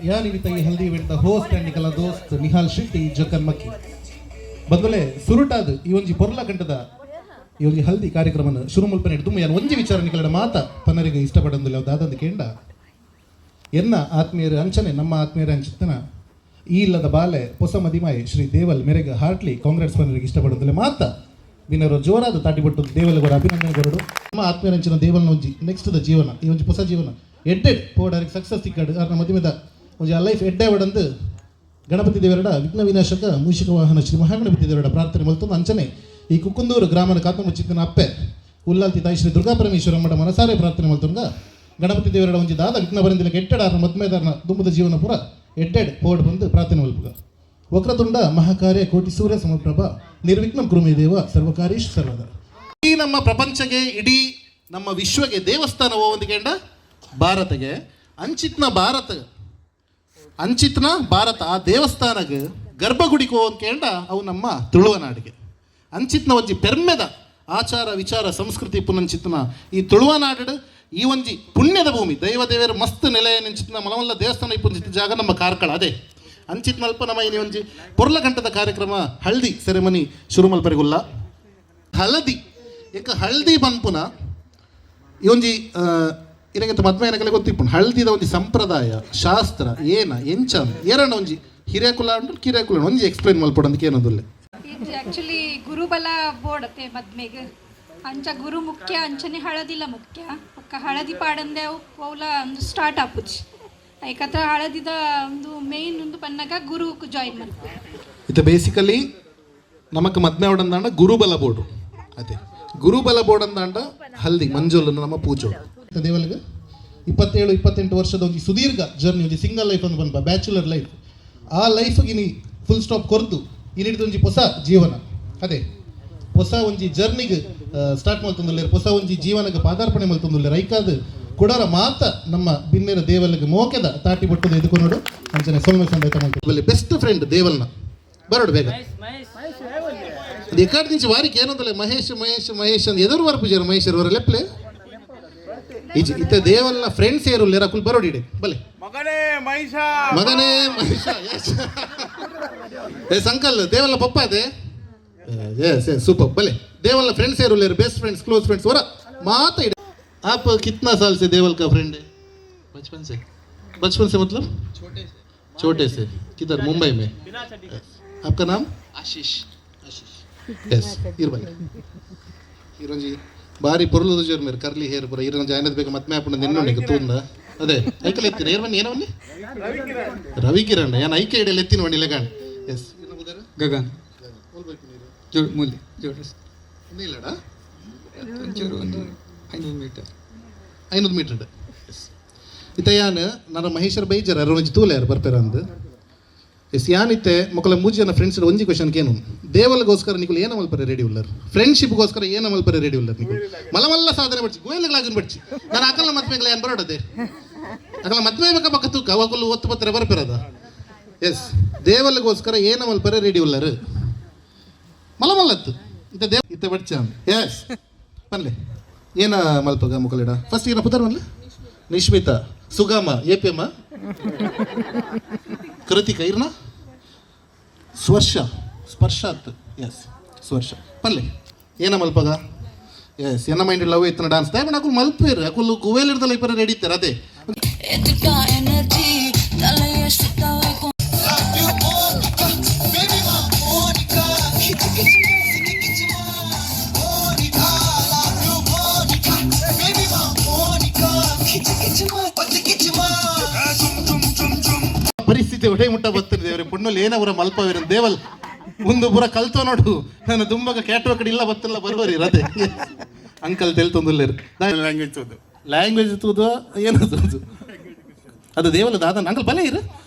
या निमित्त ಈ ಹಲ್ದಿ ಇವೆಂಟ್ ದ ಹೋಸ್ಟ್ ಅಂಡ್ ನಿಕಲ ದೋಸ್ತ್ ನಿಹಾಲ್ ಶೆಟ್ಟಿ ಜಕನ್ ಮಕ್ಕಿ ಬಂದಲೆ ಸುರುಟಾದ ಈ ಒಂಜಿ ಪೊರ್ಲ ಗಂಟದ ಈ ಒಂಜಿ ಹಲ್ದಿ ಕಾರ್ಯಕ್ರಮನ ಶುರು ಮುಲ್ಪನೆ ತುಂಬ ಯಾನ್ ಒಂಜಿ ವಿಚಾರ ನಿಕಲಡ ಮಾತ ಪನ್ನರಿಗೆ ಇಷ್ಟಪಡಂದಿಲ್ಲ ದಾದಂದು ಕೇಂಡ ಎನ್ನ ಆತ್ಮೀಯರ ಅಂಚನೆ ನಮ್ಮ ಆತ್ಮೀಯರ ಅಂಚಿತ್ತನ ಈ ಇಲ್ಲದ ಬಾಲೆ ಹೊಸ ಮದಿಮಾಯಿ ಶ್ರೀ ದೇವಲ್ ಮೆರೆಗ ಹಾರ್ಟ್ಲಿ ಕಾಂಗ್ರೆಸ್ ಪನ್ನರಿಗೆ ಇಷ್ಟಪಡಂದಿಲ್ಲ ಮಾತ ವಿನರು ಜೋರಾದ ತಾಟಿಪಟ್ಟು ದೇವಲ್ ಕೂಡ ಅಭಿನಂದನೆ ಕೊರಡು ನಮ್ಮ ಆತ್ಮೀಯರಂಚಿನ ದೇವಲ್ನ ಒಂಜಿ ನೆಕ್ಸ್ಟ್ ದ ಜೀವನ ಈ ಒಂಜಿ ಹೊಸ ಜೀವನ ಎಡ್ಡೆಡ್ ಪೋಡರಿಗೆ ಸಕ್ಸಸ್ ತಿಕ್ಕಡು ಅವ್ರನ್ನ ಮಧ್ಯಮದ ಒಂಜಿ ಆ ಲೈಫ್ ಎಡ್ಡೆ ಒಡಂದು ಗಣಪತಿ ದೇವರಡ ವಿಘ್ನ ವಿನಾಶಕ ಮೂಷಿಕ ವಾಹನ ಶ್ರೀ ಮಹಾಗಣಪತಿ ದೇವರಡ ಪ್ರಾರ್ಥನೆ ಮಲ್ತೊಂದು ಅಂಚನೆ ಈ ಕುಕ್ಕುಂದೂರು ಗ್ರಾಮದ ಕಾತ್ಮುಚ್ಚಿತ್ತಿನ ಅಪ್ಪೆ ಉಲ್ಲಾಲ್ತಿ ತಾಯಿ ಶ್ರೀ ದುರ್ಗಾ ಪರಮೇಶ್ವರಮ್ಮಡ ಮನಸಾರೆ ಪ್ರಾರ್ಥನೆ ಮಲ್ತೊಂಗ ಗಣಪತಿ ದೇವರಡ ಒಂಜಿ ದಾದ ವಿಘ್ನ ಬರಂದಿಲ್ಲ ಎಡ್ಡೆಡಾರ್ನ ಮದ್ಮೇದಾರ್ನ ದುಂಬದ ಜೀವನ ಪುರ ಎಡ್ಡೆಡ್ ಪೋಡ್ ಬಂದು ಪ್ರಾರ್ಥನೆ ಮಲ್ಪುಗ ವಕ್ರತುಂಡ ಮಹಾಕಾರ್ಯ ಕೋಟಿ ಸೂರ್ಯ ಸಮಪ್ರಭ ನಿರ್ವಿಘ್ನಂ ಕುರುಮೇ ದೇವ ಸರ್ವಕಾರೀಶ್ ಸರ್ವದ ಈ ನಮ್ಮ ಪ್ರಪಂಚಗೆ ಇಡೀ ನಮ್ಮ ವಿಶ್ವಗೆ ದೇವಸ್ಥಾನ ಹೋಗೋದಕ್ಕೆ ಭಾರತಗೆ ಅಂಚಿತ್ನ ಭಾರತ ಆ ದೇವಸ್ಥಾನಗೆ ಗರ್ಭಗುಡಿಗೆ ಹೋಗೋದಕ್ಕೆ ಅವು ನಮ್ಮ ತುಳುವನಾಡಿಗೆ ಅಂಚಿತ್ನ ಒಂಜಿ ಪೆರ್ಮೆದ ಆಚಾರ ವಿಚಾರ ಸಂಸ್ಕೃತಿ ಪುನಂಚಿತ್ನ ಈ ತುಳುವನಾಡು ಈ ಒಂಜಿ ಪುಣ್ಯದ ಭೂಮಿ ದೈವ ದೇವರ ಮಸ್ತ್ ನೆಲೆಯ ನೆಂಚಿತ್ನ ಮಲಮಲ್ಲ ದೇವಸ್ಥಾನ ಇಪ್ಪುಂಚಿತ್ತ ಜಾಗ ನಮ್ಮ ಕಾರ್ಕಳ ಅದೇ ಅಂಚಿತ್ ಮಲ್ಪ ನಮ್ಮ ಇನಿ ಒಂಜಿ ಪೊರ್ಲ ಗಂಟದ ಕಾರ್ಯಕ್ರಮ ಹಳ್ದಿ ಸೆರೆಮನಿ ಶುರು ಮಲ್ಪರಿಗುಲ್ಲ ಹಳದಿ ಏಕ ಹಳ್ದಿ ಬಂಪುನ ಈ ಒಂಜಿ ಇನಗಂತ ಮದ್ವೆ ಏನಕಲೆ ಗೊತ್ತಿಪ್ಪುಂಡು ಹಳ್ದಿದ ಒಂಜಿ ಸಂಪ್ರದಾಯ ಶಾಸ್ತ್ರ ಏನ ಎಂಚ ಏರಣ್ಣ ಒಂಜಿ ಹಿರೇಕುಲ ಉಂಟು ಕಿರೇಕುಲ ಒಂಜಿ ಎಕ್ಸ್ಪ್ಲೈನ್ ಮಲ್ಪಡಂದಕ್ಕೆ ಏನೋದಿಲ್ಲ ಆಕ್ಚುಲಿ ಗುರುಬಲ ಬೋಡತೆ ಮದ್ಮೆಗೆ ಅಂಚ ಗುರು ಮುಖ್ಯ ಅಂಚನೆ ಹಳದಿಲ್ಲ ಮುಖ್ಯ ಪಕ್ಕ ಹಳದಿ ಪಾಡಂದೆ ಅವುಲ ಒಂದು ಸ್ಟಾರ್ಟ್ ಆಪುಜಿ ಐಕತ್ರ ಹಳದಿದ ಒಂದು ಮೇನ್ ಒಂದು ಪನ್ನಗ ಗುರು ಜಾಯಿನ್ ಮಾಡ್ತಾರೆ ಇದು ಬೇಸಿಕಲಿ ನಮಕ್ ಮದ್ಮೆ ಅವಡಂದಾಂಡ ಗುರುಬಲ ಬೋರ್ಡು ಅದೇ ಗುರುಬಲ ಬೋರ್ಡ್ ಅಂದಾಂಡ ಹಲ್ದಿ ಮಂಜುಲ್ ನಮ್ಮ ಪೂಜೆ ದೇವಲಿಗೆ 27-28 ವರ್ಷದ ಒಂದು ಸುದೀರ್ಘ ಜರ್ನಿ ಒಂದು ಸಿಂಗಲ್ ಲೈಫ್ ಅಂತ ಬಂದ ಬ್ಯಾಚುಲರ್ ಲೈಫ್ ಆ ಲೈಫ್ಗೆ ನೀ ಫುಲ್ ಸ್ಟಾಪ್ ಕೊರ್ದು ಇನ್ನಿಡಿದ ಒಂಜಿ ಹೊಸ ಜೀವನ ಅದೇ ಹೊಸ ಒಂಜಿ ಜರ್ನಿಗೆ ಸ್ಟಾರ್ಟ್ ಮಲ್ತೊಂದುಲ್ಲೇರು ಹೊಸ ಒಂಜಿ ಜೀವನಕ್ಕೆ ಪಾದಾರ್ಪಣೆ ಮಲ್ತೊಂದುಲ್ಲೇರು ಐಕಾದ ಕುಡರ ಮಾತ ನಮ್ಮ ಬಿನ್ನೆರ ದೇವಲ್ಗೆ ಮೋಕೆದ ತಾಟಿ ಬಟ್ಟದ ಎದುಕೊಂಡು ಅಂಚನೆ ಸೊಲ್ಮೆ ಸಂದೇತ ಮಾಡ್ತೀವಿ ಬೆಸ್ಟ್ ಫ್ರೆಂಡ್ ದೇವಲ್ನ ಬರೋಡು ಬೇಗ ಅದು ಎಕಾಡ್ ನಿಂಚೆ ವಾರಿಗೆ ಏನಂತಲ್ಲ ಮಹೇಶ್ ಮಹೇಶ್ ಮಹೇಶ್ ಅಂತ ಎದುರು ವರ ಪೂಜಾರ ಮಹೇಶ್ ಅವರ ಲೆಪ್ಲೆ ಇತ್ತ ದೇವಲ್ನ ಫ್ರೆಂಡ್ಸ್ ಏರು ಲೇರಾಕುಲ್ ಬರೋಡಿಡೆ ಬಲೆ ಮಗನೇ ಮಹೇಶ ಸಂಕಲ್ ದೇವಲ್ನ ಪಪ್ಪ ಅದೇ ಸೂಪರ್ ಬಲೆ ದೇವಲ್ನ ಫ್ರೆಂಡ್ಸ್ ಏರು ಲೇರು ಬೆಸ್ಟ್ ಫ್ರೆಂಡ್ಸ್ ಕ್ಲೋಸ್ ಫ್ರೆಂಡ್ಸ್ ಹೊರ ಮಾತಾ ಇಡೆ आप कितना साल से देवल का फ्रेंड है? बचपन से मतलब छोटे से किधर मुंबई में? आपका नाम? आशीष यस इरोंजी बारी पुरलुदु जोर मेरे करली हेयर पुरा इरोंजी आयनद बेग मत में अपने निन्नो निक तूंद अदे ऐकल एत्तिन ಏರ್ವನ್ನಿ ಏನವನ್ನಿ ರವಿಕಿರಣ್ ಯಾನ ಐಕೆ ಇಡೆ ಎತ್ತಿನ ವಣ್ಣಿ ಲೆಗನ್ ಯಸ್ ಗಗನ್ ಜೋಡ್ ಮೂಲಿ ಜೋಡ್ಸ್ ನೀಲಡ ಚೂರು ಒಂದು 500 ಮೀಟರ್ ಇತ್ತ ಯಾನ್ ನನ್ನ ಮಹೇಶ್ವರ ಬೈಜರ್ ಅರುಣಜಿ ತೂಲೆಯಾರು ಬರ್ಪೇರ ಅಂದ್ ಎಸ್ ಯಾನಿತ್ತೆ ಮಕ್ಕಳ ಮೂಜಿ ಜನ ಫ್ರೆಂಡ್ಸ್ ಒಂಜಿ ಕ್ವಶನ್ ಕೇನು ದೇವಲ್ಗೋಸ್ಕರ ನಿಕುಲು ಏನ ಮಲ್ಪರೆ ರೆಡಿ ಉಳ್ಳರ್ ಫ್ರೆಂಡ್ಶಿಪ್ಗೋಸ್ಕರ ಏನ ಮಲ್ಪರೆ ರೆಡಿ ಉಳ್ಳರ್ ನಿಕುಲು ಮಲಮಲ್ಲ ಸಾಧನೆ ಬಡ್ಚಿ ಗೋಯಲ್ಗಳಾಗಿನ ಬಡ್ಚಿ ನಾನು ಅಕಲ್ನ ಮದ್ಮೆಗಳ ಏನ್ ಬರೋಡದೆ ಅಕಲ್ನ ಮದ್ಮೆ ಬೇಕ ಪಕ್ಕ ತೂಕ ಅವಾಗಲು ಒತ್ತು ಪತ್ರೆ ಬರ್ಪೇರದ ಎಸ್ ದೇವಲ್ಗೋಸ್ಕರ ಏನ ಮಲ್ಪರೆ ರೆಡಿ ಉಳ್ಳರ್ ಮಲಮಲ್ಲತ್ತು ಇತ್ತ ಬಡ್ಚ ಎಸ್ ಬನ್ಲೆ ಏನ ಮಲ್ಪಗ ಮುಕಲಿಡ ಫಸ್ಟ್ ಏನ ಪುದರ್ ಮಲ್ಲ ನಿಶ್ಮಿತಾ ಸುಗಮ ಏಪೆಮ ಕೃತಿಕ ಇರ್ನ ಸ್ಪರ್ಶಾತ್ ಎಸ್ ಸ್ಪರ್ಶ ಪಲ್ಲೆ ಏನ ಮಲ್ಪಗ ಎಸ್ ಎನ್ನ ಮೈಂಡ್ ಲವ್ ಇತ್ತನ ಡಾನ್ಸ್ ದಾಯ ಬಣ್ಣ ಅಕುಲ್ ಮಲ್ಪೇರು ಅಕುಲ್ ಗುವೇಲಿರ್ದಲ್ಲ ಇಬ್ಬರ ರೆಡಿತಾರೆ ಅದೇ ಪರಿಸ್ಥಿತಿ ಹೊಡೆ ಮುಟ್ಟ ಬರ್ತಾರೆ ದೇವ್ರೆ ಪುಣ್ಣಲ್ಲಿ ಏನವರ ಮಲ್ಪವಿರ ದೇವಲ್ ಒಂದು ಪುರ ಕಲ್ತೋ ನೋಡು ನಾನು ತುಂಬಾಗ ಕ್ಯಾಟೋ ಕಡೆ ಇಲ್ಲ ಬತ್ತಿಲ್ಲ ಬರುವರಿ ರದೆ ಅಂಕಲ್ ತೆಲ್ತೊಂದುಲ್ಲೇರು ಲ್ಯಾಂಗ್ವೇಜ್ ತೂದು ಏನದು ಅದು ದೇವಲ ದಾದ ಅಂಕಲ್ ಬಲೆ ಇರು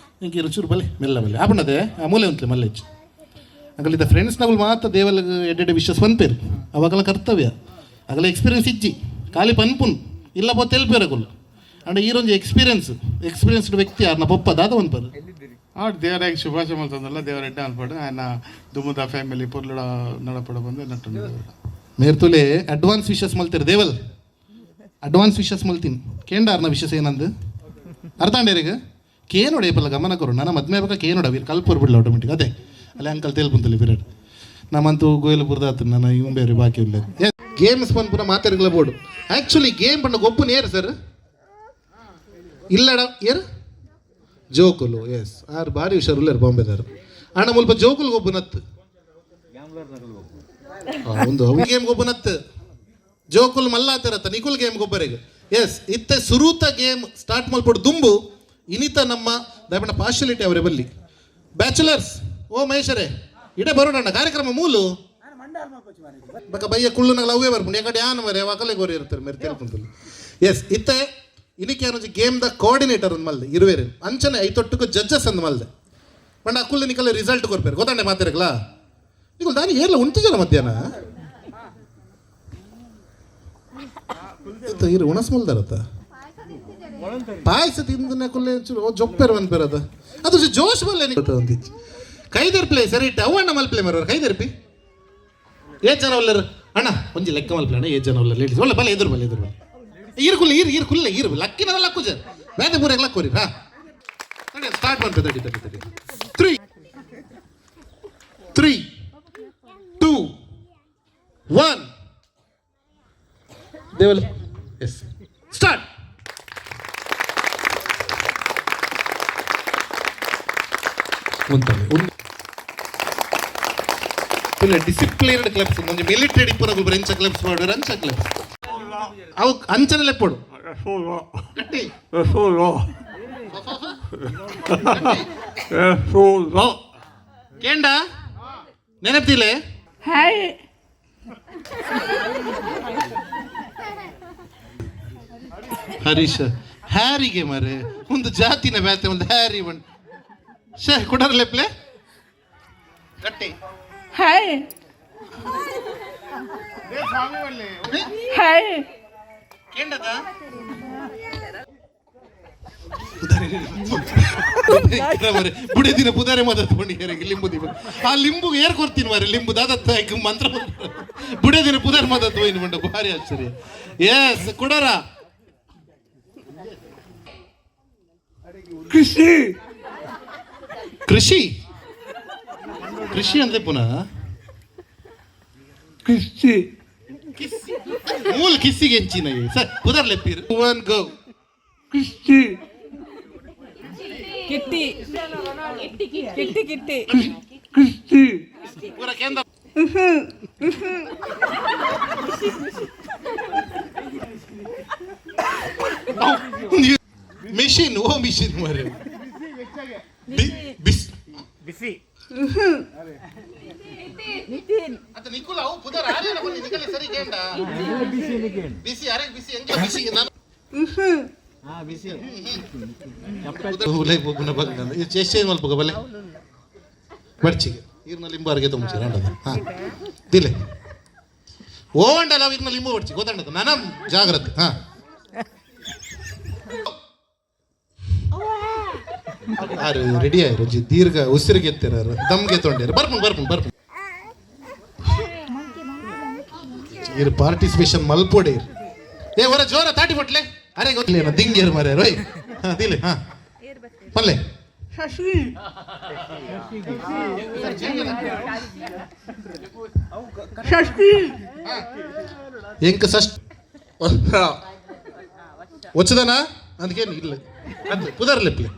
ಇಂಕ ರುಚೂರು ಬಲೆ ಮೆಲ್ಲ ಬಲೆ ಆಪಣ್ಣದೆ ಆ ಮೂಲೆ ಉಂಟ್ಲೆ ಮಲ್ಲ ಹೆಚ್ಚು ಅಂಕಲ್ ಇದ್ದ ಫ್ರೆಂಡ್ಸ್ ನಗಳು ಮಾತ್ರ ದೇವಲ ಎಡ್ಡೆಡೆ ವಿಶ್ವಾಸ ಪನ್ಪೇರು ಅವಾಗಲ ಕರ್ತವ್ಯ ಆಗಲ ಎಕ್ಸ್ಪೀರಿಯನ್ಸ್ ಇಜ್ಜಿ ಖಾಲಿ ಪನ್ಪುನ್ ಇಲ್ಲ ಪೋ ತೆಲ್ಪೇರಗುಲ್ಲ ಅಂಡ್ ಈರೊಂದು ಎಕ್ಸ್ಪೀರಿಯನ್ಸ್ಡ್ ವ್ಯಕ್ತಿ ಯಾರನ್ನ ಪಪ್ಪ ದಾದ ಒಂದು ಪದ ದೇವರಾಗಿ ಶುಭಾಶಯ ಮಲ್ತಂದಲ್ಲ ದೇವರ ಎಡ್ಡ ಅನ್ಪಡು ಆಯ್ನ ದುಮ್ಮದ ಫ್ಯಾಮಿಲಿ ಪೊರ್ಲುಡ ನಡಪಡ ಬಂದು ನಟ್ಟು ಮೇರ್ತುಲೆ ಅಡ್ವಾನ್ಸ್ ವಿಶಸ್ ಮಲ್ತಿರು ದೇವಲ್ ಅಡ್ವಾನ್ಸ್ ವಿಶಸ್ ಮಲ್ತೀನಿ ಕೇಂಡಾರ್ನ ವಿಶಸ್ ಏನಂದು ಅರ್ಥ ಅಂಡೇರಿಗೆ ಕೇ ನೋಡಿ ಪಲ್ಲ ಗಮನ ಕೊರು ನನ್ನ ಮದ್ಮೆ ಬೇಕಾ ಕೇ ನೋಡ ವೀರ್ ಕಲ್ಪುರ್ ಬಿಡ್ಲ ಆಟೋಮೆಟಿಕ್ ಅದೇ ಅಲ್ಲಿ ಅಂಕಲ್ ತೇಲ್ಪುಂತಲ್ಲಿ ವಿರಾಟ್ ನಮ್ಮಂತೂ ಗೋಯಲ್ ಬುರ್ದಾತು ನನ್ನ ಇವ್ ಬೇರೆ ಬಾಕಿ ಇಲ್ಲ ಗೇಮ್ಸ್ ಬಂದು ಪುನಃ ಮಾತಾಡಿಗಳ ಬೋರ್ಡು ಆ್ಯಕ್ಚುಲಿ ಗೇಮ್ ಪಂಡ ಗೊಪ್ಪು ಏರು ಸರ್ ಇಲ್ಲಡ ಏರು ಜೋಕುಲು ಎಸ್ ಆರು ಭಾರಿ ಹುಷಾರುಲ್ಲಾರು ಬಾಂಬೆದಾರು ಅಣ್ಣ ಮುಲ್ಪ ಜೋಕುಲ್ ಗೊಬ್ಬು ನತ್ತು ಒಂದು ಗೇಮ್ ಗೊಬ್ಬು ನತ್ತು ಜೋಕುಲ್ ಮಲ್ಲಾತಿರತ್ತ ನಿಕುಲ್ ಗೇಮ್ ಗೊಬ್ಬರಿಗೆ ಎಸ್ ಇತ್ತೆ ಸುರೂತ ಗೇಮ್ ಸ್ಟಾರ್ಟ್ ಮಲ್ಪಡು ದುಂಬು ಇನಿತ ನಮ್ಮ ದಯಪಣ್ಣ ಪಾರ್ಶಲಿಟಿ ಅವರೇ ಬಲ್ಲಿ ಬ್ಯಾಚುಲರ್ಸ್ ಓ ಮಹೇಶರೇ ಇಡೇ ಬರೋಣ ಕಾರ್ಯಕ್ರಮ ಮೂಲು ಬಕ ಬಯ್ಯ ಕುಳ್ಳುನಾಗ ಅವೇ ಬರ್ಬೋದು ಯಾಕಡೆ ಯಾನು ಮರೆ ವಕಲೆ ಗೋರಿ ಇರ್ತಾರೆ ಮೇರೆ ತಿಳ್ಕೊಂತಲ್ಲಿ ಎಸ್ ಇತ್ತೆ ಇನಿಕೆ ಅನ್ನೋ ಗೇಮ್ ದ ಕೋಆರ್ಡಿನೇಟರ್ ಒಂದು ಮಲ್ದೆ ಇರುವೇರು ಅಂಚನೆ ಐತೊಟ್ಟಕ್ಕೆ ಜಡ್ಜಸ್ ಅಂದ್ ಮಲ್ದೆ ಪಂಡ ಅಕ್ಕುಲ್ ನಿಕಲ್ಲ ರಿಸಲ್ಟ್ ಕೊಡ್ಬೇರು ಗೊತ್ತಾಂಡೆ ಮಾತಾಡಕ್ಲ ನಿಕಲ್ ದಾನಿ ಏರ್ಲ ಉಂಟು ಜನ ಮಧ್ಯಾಹ್ನ ಇರು ಉಣಸ್ ಮಲ್ದಾರತ್ತ ಪಾಯಸ ತಿಂದ ಕುಲ್ಲೆ ಜೊಪ್ಪೇರು ಅನ್ಪೇರದ ಅದು ಜೋಶ್ ಬಲ್ಲೆ ಒಂದಿಚ್ಚು ಕೈದರ್ ಪ್ಲೇ ಸರಿ ಇಟ್ಟು ಅವಣ್ಣ ಮಲ್ ಪ್ಲೇ ಮಾರೋರು ಕೈದರ್ಪಿ ಏಜ್ ಜನ ಒಲ್ಲರು ಅಣ್ಣ ಒಂಜಿ ಲೆಕ್ಕ ಮಲ್ ಪ್ಲೇ ಅಣ್ಣ ಏಜ್ ಜನ ಒಲ್ಲ ಲೇಡೀಸ್ ಒಳ್ಳೆ ಬಲ್ಲ ಎದುರು ಬಲ್ಲ ಈರು ಕುಲ್ಲ ಈರು ಕುಲ್ಲ ಈರು ಲಕ್ಕಿನ ಲಕ್ಕು ಜನ ಬೇರೆ ಮೂರೇ ಲಕ್ಕೋರಿ ಹಾ ಸ್ಟಾರ್ಟ್ ಮಾಡ್ತದೆ ತಡಿ ತಡಿ ತಡಿ 3 2 1 Deol S start disciplined clubs ಒಂದು ಮಿಲಿಟರಿ ಪೂರ ಎಂಚ ಕ್ಲಬ್ಸ್ ಮಾಡೋರು ಅಂಚ ಕ್ಲಬ್ಸ್ ಅವು ಅಂಚನೆ ಲೆಪ್ಪಡು ಕೇಂಡ ನೆನಪಿಲೆ ಹರೀಶ್ ಹ್ಯಾರಿಗೆ ಮರೆ ಒಂದು ಜಾತಿನ ಬ್ಯಾತೆ ಒಂದು ಹ್ಯಾರಿ ಬಂದು ಶೇ ಕೊಡರ್ಲೆ ಪ್ಲೇ ಗಟ್ಟಿ ಹಾಯ್ ಹಾಯ್ ಕೇಂಡದ ಬುಡಿ ದಿನ ಪುದಾರೆ ಮದತ್ ಬಂಡಿಗೆ ಲಿಂಬು ದಿನ ಆ ಲಿಂಬು ಏರ್ ಕೊಡ್ತೀನಿ ಮಾರೆ ಲಿಂಬು ದಾದತ್ತ ಮಂತ್ರ ಬುಡಿ ದಿನ ಪುದಾರ್ ಮದತ್ ಹೋಯ್ನು ಬಂಡ ಭಾರಿ ಆಶ್ಚರ್ಯ ಎಸ್ ಕೊಡರ ಕೃಷಿ ಕೃಷಿ ಕೃಷಿ ಅಂದ್ರೆ ಪುನಃ ಕೃಷಿ ಮೂಲ ಕಿಸ್ಸಿಗೆ ಹೆಂಚಿನ ಸರ್ ಪುದರ್ ಲೆಪ್ಪಿರು ಒನ್ ಗೋ ಕೃಷಿ ಕಿಟ್ಟಿ ಕಿಟ್ಟಿ ಕಿಟ್ಟಿ ಕೃಷಿ ಪೂರ ಕೇಂದ್ರ ಮಿಷಿನ್ ಓ ಮಿಷಿನ್ ಮಾರೆ ಬಿಸಿ ಅಂತ ನಿಕುಲ ಅವು ಪುದರ್ ಆರೇನ ಬನ್ನಿ ನಿಕಲೆ ಸರಿ ಕೇಂಡ ಬಿಸಿ ಅರೆ ಬಿಸಿ ಎಂಗೆ ಬಿಸಿ ನಾನು ಬಿಸಿ ಉಲೈ ಪೋಗುನ ಬಗ್ಗಂದ ಇದು ಚೆಷ್ಟೇ ಮಲ್ಪಗ ಬಲೆ ಬರ್ಚಿಗೆ ಇರ್ನ ಲಿಂಬಾರ್ಗೆ ತುಂಬಿಸಿ ರಾಂಡದ ಹಾ ದಿಲೆ ಓಂಡಲ ಇರ್ನ ಲಿಂಬು ಬರ್ಚಿ ಗೊತ್ತಾಂಡದ ನನಂ ಜಾಗ್ರತೆ ಹಾ ಆರು ರೆಡಿ ಆಯ್ರು ದೀರ್ಘ ಉಸಿರಿಗೆ ಎತ್ತಿರಾರು ದಮ್ಗೆ ತೊಂಡಿರು ಬರ್ಪುಣ್ ಇರು ಪಾರ್ಟಿಸಿಪೇಷನ್ ಮಲ್ಪೋಡೆ ಏ ಹೊರ ಜೋರ ತಾಟಿ ಪಟ್ಲೆ ಅರೆ ಗೊತ್ತಿಲ್ಲ ದಿಂಗೇರು ಮರೆ ರೋಯ್ ಹಾ ದಿಲೆ ಹಾ ಪಲ್ಲೆ ಎಂಕ ಸಷ್ಟ వచ్చదనా అందుకేನು ಇಲ್ಲ ಅದು ಪುದರ್ಲೆಪ್ಲೆ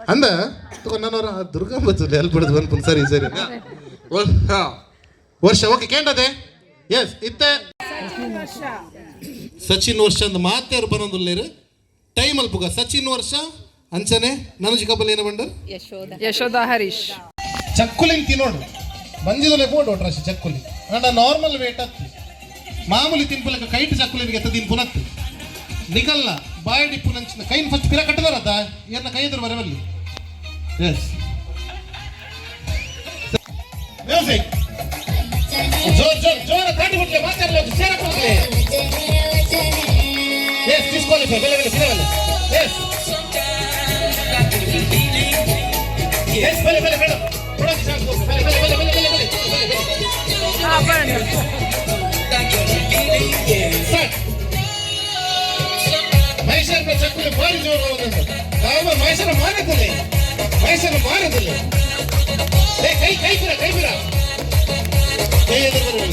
ಅಂದ ನನ್ನವರ ದುರ್ಗಾಂಬತ್ತು ಎಲ್ಲಿ ಬಿಡದು ಅನ್ಕೊಂಡು ಸರಿ ಸರಿ ವರ್ಷ ಓಕೆ ಕೇಂಡದೆ ಎಸ್ ಇತ್ತೆ ಸಚಿನ್ ವರ್ಷ ಅಂದ ಮಾತೇರು ಬರೋದಿಲ್ಲೇರು ಟೈಮ್ ಅಲ್ಪುಗ ಸಚಿನ್ ವರ್ಷ ಅಂಚನೆ ನನಜಿ ಕಬ್ಬಲ್ ಏನು ಬಂಡು ಯಶೋಧ ಹರೀಶ್ ಚಕ್ಕುಲಿಂಗ್ ತಿನ್ನೋಡು ಬಂಜಿದಲೆ ಬೋರ್ಡ್ ಒಟ್ರಾಶಿ ಚಕ್ಕುಲಿ ಅಂಡ ನಾರ್ಮಲ್ ವೇಟ್ ಹತ್ತು ಮಾಮೂಲಿ ತಿನ್ಪುಲಕ ಕೈಟ್ ಚಕ್ಕುಲಿಗೆ ಎತ್ತ ತಿನ್ ಪುನತ್ತು ನಿಗಲ್ಲ ಬಾಯಿ ಡಿಪ್ಪು ನಂಚಿನ ಕೈನ್ ಫಸ್ಟ್ ಪಿರ ಕಟ್ಟದಾರತ್ತ ಏನ ಕೈ ಎದುರು ಬರವಲ್ಲಿ ಎಸ್ ಮ್ಯೂಸಿಕ್ ಜೋರ ತಾಟಿ ಬಿಟ್ಲೆ ಮಾತಾಡಲ್ಲ ಸೇರ ಕೊಡ್ಲೆ ಎಸ್ ಡಿಸ್ಕ್ವಾಲಿಫೈ ಬೆಲೆ ಫಿರವಲ್ಲ ಎಸ್ ಎಸ್ ಬೆಲೆ ಕೊಡೋದು ಚಾನ್ಸ್ ಬೆಲೆ ಮಹೇಶ್ವರ ಹಾಕಲಿ ಭಾರಿ ಜೋರು ಮೈಸೂರ ಮಾರದಿಲ್ಲ ಮೈಸೂರು ಮಾರದಿಲ್ಲ ಕೈ ಕೈ ಬಿರ ಕೈ ಬಿರ ಕೈ ಎದುರು